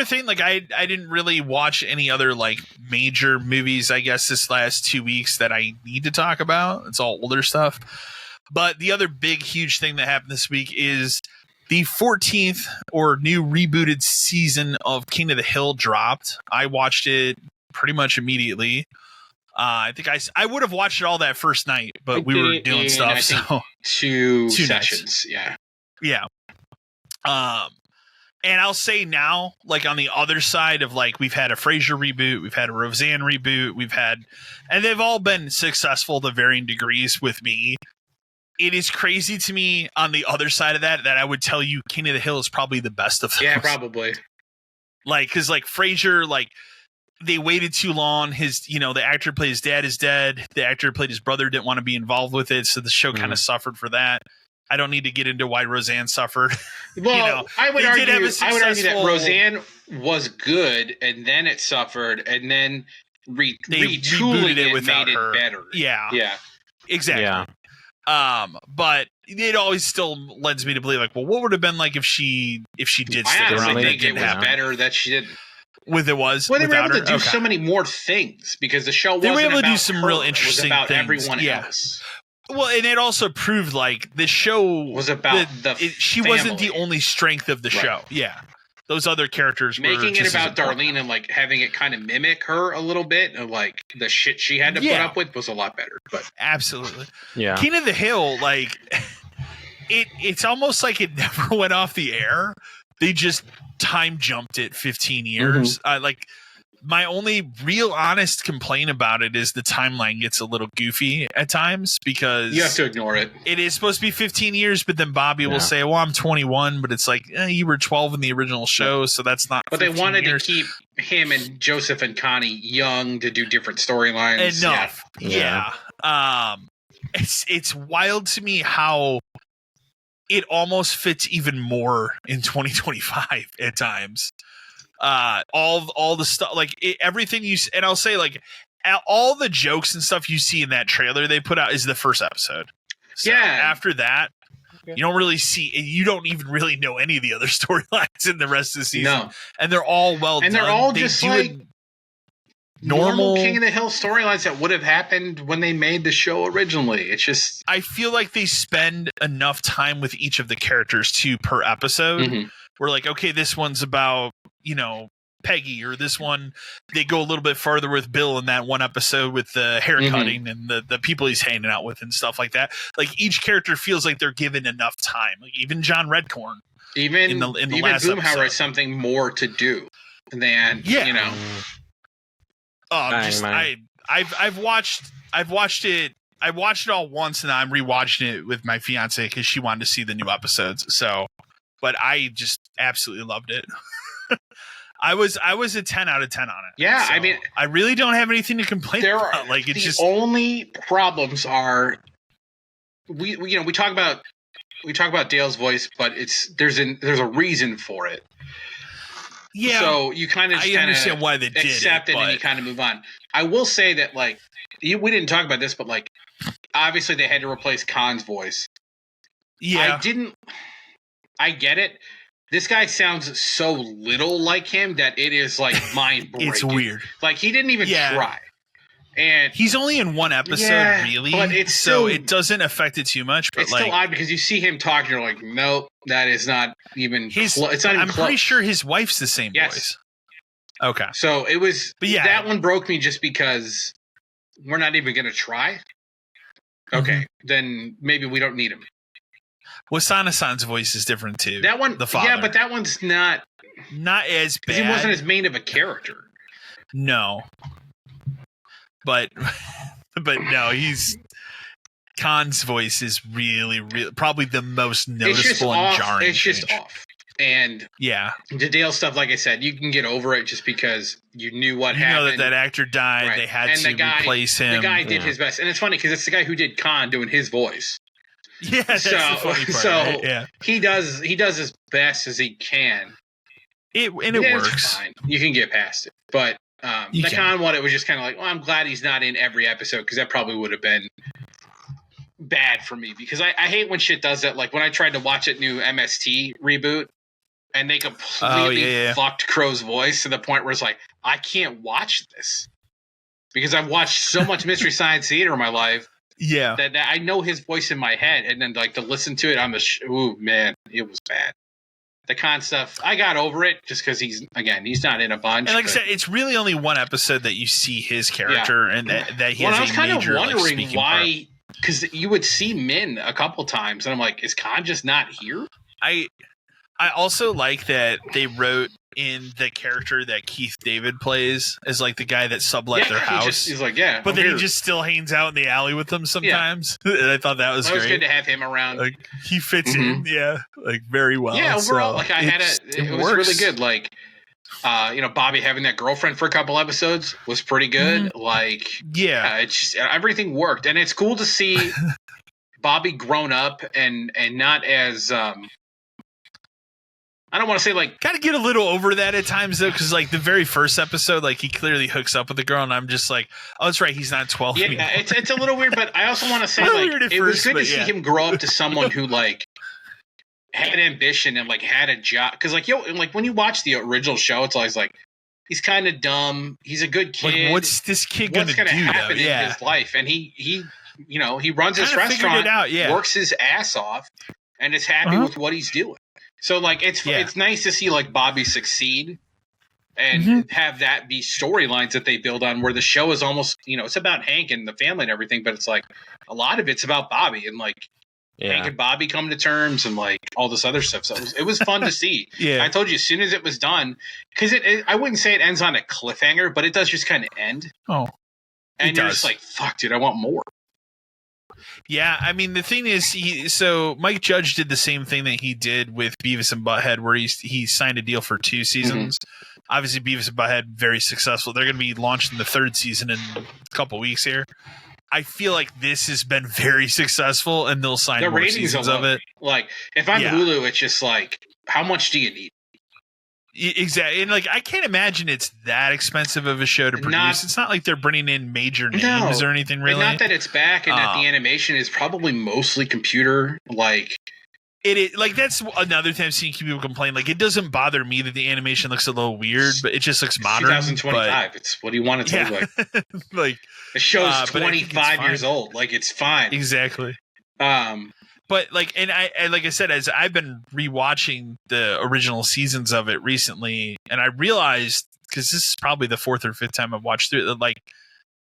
other thing, like I didn't really watch any other like major movies, I guess, this last 2 weeks that I need to talk about. It's all older stuff. But the other big, huge thing that happened this week is the 14th or new rebooted season of King of the Hill dropped. I watched it pretty much immediately. I think I would have watched it all that first night, but we were doing stuff. So two nights. sessions, yeah. And I'll say now, like on the other side of like we've had a Frasier reboot, we've had a Roseanne reboot, and they've all been successful to varying degrees with me. It is crazy to me on the other side of that I would tell you King of the Hill is probably the best of those. Yeah, probably. Like, because like Frasier, like they waited too long. The actor who played his dad is dead. The actor who played his brother didn't want to be involved with it, so the show kind of suffered for that. I don't need to get into why Roseanne suffered. Well, I would argue that Roseanne was good, and then it suffered, and then retooling it without made her. It better. Yeah, exactly. Yeah. But it always still lends me to believe, like, well, what would have been like if she did stick around? I think it was better that she didn't. Well, they were able to do so many more things because the show wasn't about her. They were able to do some real interesting things. It was about everyone else. Well, and it also proved like the show was about she wasn't the only strength of the show. Yeah, those other characters making it about Darlene and like having it kind of mimic her a little bit, and like the shit she had to put up with was a lot better. But absolutely, yeah. King of the Hill, like it's almost like it never went off the air. They just time jumped it 15 years. Like my only real honest complaint about it is the timeline gets a little goofy at times because you have to ignore it. It is supposed to be 15 years, but then Bobby will say, well, I'm 21, but it's like, you were 12 in the original show, so that's not But they wanted to keep him and Joseph and Connie young to do different storylines. Enough. Yeah. It's wild to me how it almost fits even more in 2025 at times. All the stuff, like everything and I'll say like all the jokes and stuff you see in that trailer they put out is the first episode. So after that, you don't really see, you don't even really know any of the other storylines in the rest of the season. No. And they're all well done. And they're all just like normal King of the Hill storylines that would have happened when they made the show originally. It's just, I feel like they spend enough time with each of the characters too per episode. We're like, okay, this one's about, Peggy, or this one, they go a little bit further with Bill in that one episode with the hair cutting and the people he's hanging out with and stuff like that. Like each character feels like they're given enough time. Like even John Redcorn, even in the last Boomhauer episode, has something more to do than I've watched it. I watched it all once, and I'm rewatching it with my fiance because she wanted to see the new episodes. So, but I just absolutely loved it. I was a 10 out of 10 on it. Yeah, so, I mean, I really don't have anything to complain about. Like it's just only problems are we talk about Dale's voice, but there's a reason for it. Yeah. So you kind of understand why they did accept it, and you kind of move on. I will say that like we didn't talk about this, but like obviously they had to replace Khan's voice. Yeah. I get it. This guy sounds so little like him that it is like mind-breaking. It's weird. Like he didn't even try. And he's only in one episode, really. But it's so it doesn't affect it too much. But it's still odd because you see him talk, and you're like, nope, that is not even. It's not even I'm pretty sure his wife's the same voice. Okay. So it was. But that one broke me just because we're not even going to try. Okay, then maybe we don't need him. Wasana-san's voice is different too. That one, the father. Yeah, but that one's not as bad. He wasn't as main of a character. No, but no, Khan's voice is really probably the most noticeable and jarring. It's just off. And the Dale stuff, like I said, you can get over it just because you knew what happened. You know that actor died. Right. They had to replace him. The guy did his best, and it's funny because it's the guy who did Khan doing his voice. Yeah, that's the funny part. Right? He does as best as he can. It works. Fine. You can get past it, but the Khan one, it was just kind of like, well, I'm glad he's not in every episode because that probably would have been bad for me because I hate when shit does that. Like when I tried to watch it new MST reboot, and they completely fucked Crow's voice to the point where it's like, I can't watch this because I've watched so much Mystery Science Theater in my life. Yeah, that I know his voice in my head, and then like to listen to it on the ooh man, it was bad. The con stuff, I got over it just because he's not in a bunch. And like I said, it's really only one episode that you see his character, and that he has a major. I was kind of wondering why, because you would see Min a couple times, and I'm like, is Khan just not here? I also like that they wrote in the character that Keith David plays as like the guy that sublet their house. He's like, but then he just still hangs out in the alley with them sometimes. And I thought that was great. It was good to have him around. Like he fits in, like very well. Yeah, overall, like it was really good. Like, Bobby having that girlfriend for a couple episodes was pretty good. Like, it's just, everything worked, and it's cool to see Bobby grown up and not as. I don't want to say like kind of get a little over that at times though, because like the very first episode, like he clearly hooks up with the girl, and I'm just like, oh, that's right, he's not 12. Yeah, it's a little weird, but I also want to say like it was good to see him grow up to someone who like had ambition and like had a job. Because like when you watch the original show, it's always like he's kind of dumb. He's a good kid. Like, what's this kid gonna do happen in his life? And he runs his restaurant, works his ass off, and is happy with what he's doing. So like it's nice to see like Bobby succeed and have that be storylines that they build on, where the show is almost it's about Hank and the family and everything, but it's like a lot of it's about Bobby and like Hank and Bobby come to terms and like all this other stuff. So it was fun to see. Yeah, I told you as soon as it was done, because I wouldn't say it ends on a cliffhanger, but it does just kind of end. Oh, and you're just like, fuck, dude, I want more. Yeah, I mean the thing is, Mike Judge did the same thing that he did with Beavis and Butthead, where he signed a deal for 2 seasons. Obviously, Beavis and Butthead very successful. They're going to be launching the 3rd season in a couple weeks here. I feel like this has been very successful, and they'll sign more seasons of it. Like if I'm Hulu, it's just like, how much do you need? Exactly, and like I can't imagine it's that expensive of a show to produce. It's not like they're bringing in major names or anything, really. Not that it's back, and that the animation is probably mostly computer. Like it is, like that's another thing I've seen people complain. Like it doesn't bother me that the animation looks a little weird, but it just looks modern. 2025. It's what do you want it to look like? Like the show's 25 years old. Like it's fine. Exactly. But like, and like I said, as I've been rewatching the original seasons of it recently, and I realized, because this is probably the 4th or 5th time I've watched through it, that like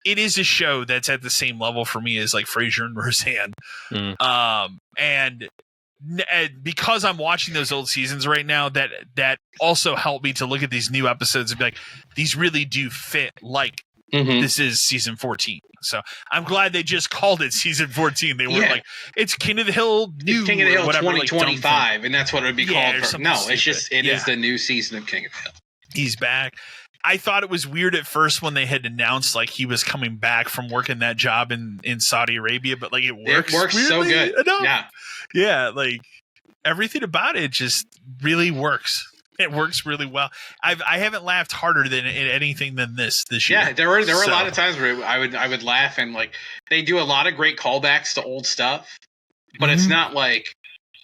it is a show that's at the same level for me as like Frasier and Roseanne. And because I'm watching those old seasons right now, that also helped me to look at these new episodes and be like, these really do fit like this is season 14. So I'm glad they just called it season 14. They weren't like, it's King of the Hill new, King of the Hill whatever, 2025, like, and that's what it would be called. No, stupid. It's just it is the new season of King of the Hill. He's back. I thought it was weird at first when they had announced like he was coming back from working that job in Saudi Arabia, but like it works so good. Enough. Yeah, like everything about it just really works. It works really well. I haven't laughed harder than at anything than this year. Yeah, there were a lot of times where I would laugh, and like they do a lot of great callbacks to old stuff, but it's not like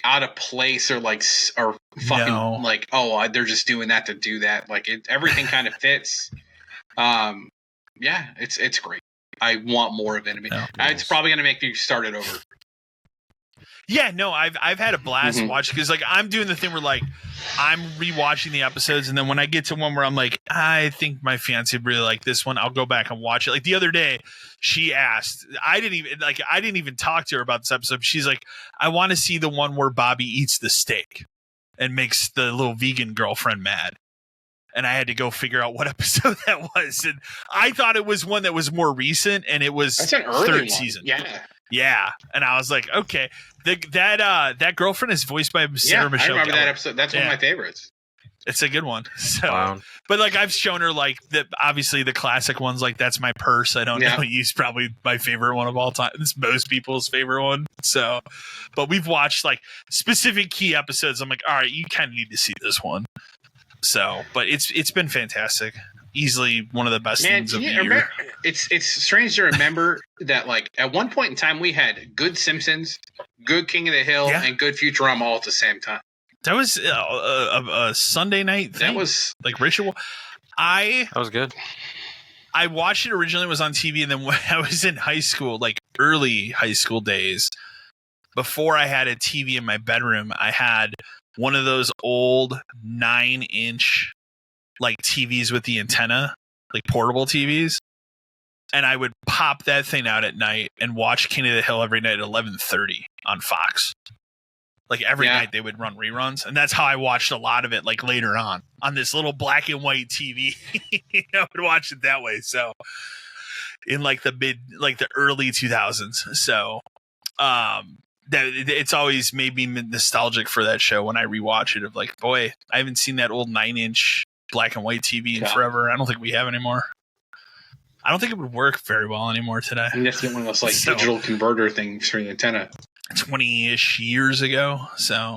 out of place or like fucking like, oh, they're just doing that to do that. Like everything kind of fits. Yeah, it's great. I want more of it. I mean, it's probably gonna make me start it over. Yeah, no, I've had a blast watching, because like I'm doing the thing where like I'm rewatching the episodes, and then when I get to one where I'm like, I think my fiance would really like this one, I'll go back and watch it. Like the other day, she asked, I didn't even talk to her about this episode. She's like, I want to see the one where Bobby eats the steak and makes the little vegan girlfriend mad. And I had to go figure out what episode that was. And I thought it was one that was more recent, and it was That's an early 3rd one. season. Yeah. And I was like, okay, that girlfriend is voiced by Sarah Michelle I remember Gellar. that episode. That's one of my favorites. It's a good one. So, but like I've shown her like obviously the classic ones, like That's My Purse. I don't know. He's probably my favorite one of all time. It's most people's favorite one. So, but we've watched like specific key episodes. I'm like, all right, you kind of need to see this one. So, but it's been fantastic. Easily one of the best things of the year. It's strange to remember that like at one point in time we had good Simpsons, good King of the Hill, and good Futurama all at the same time. That was a Sunday night thing. That was like ritual. That was good. I watched it originally. It was on TV, and then when I was in high school, like early high school days, before I had a TV in my bedroom, I had one of those old 9-inch like TVs with the antenna, like portable TVs. And I would pop that thing out at night and watch King of the Hill every night at 11:30 on Fox. Like every night they would run reruns. And that's how I watched a lot of it like later on this little black and white TV. I would watch it that way. So in like the early 2000s. So that it's always made me nostalgic for that show when I rewatch it of like, boy, I haven't seen that old 9-inch black and white TV in forever. I don't think we have anymore. I don't think it would work very well anymore today. And that's one of those like digital converter things for the antenna. 20-ish years ago. So